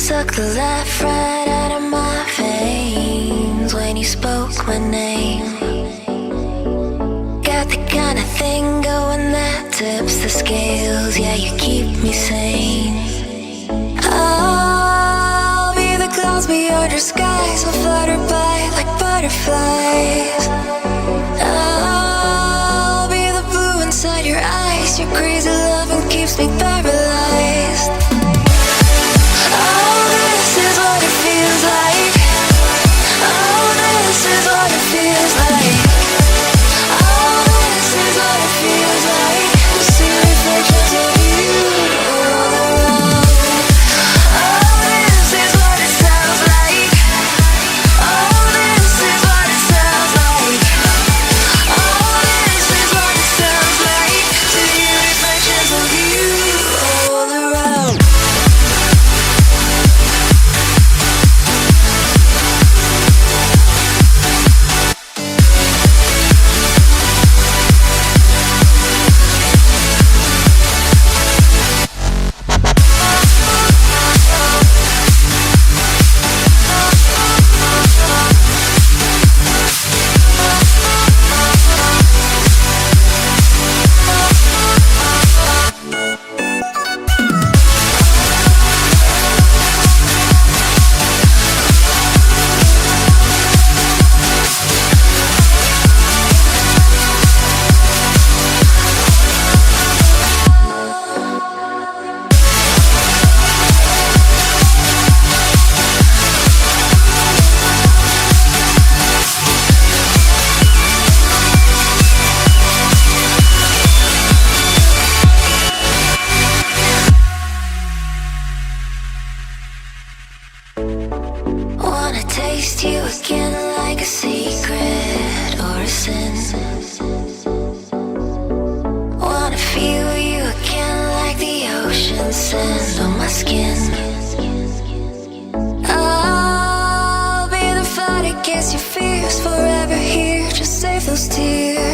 Suck the life right out of my veins when you spoke my name. Got the kind of thing going that tips the scales. Yeah, you keep me sane. I'll be the clouds beyond your skies. I'll flutter by like butterflies. I'll be the blue inside your eyes. Your crazy loving keeps me paralyzed. Wanna taste you again like a secret or a sin. Wanna feel you again like the ocean sand on my skin. I'll be the fight against your fears, forever here, just save those tears.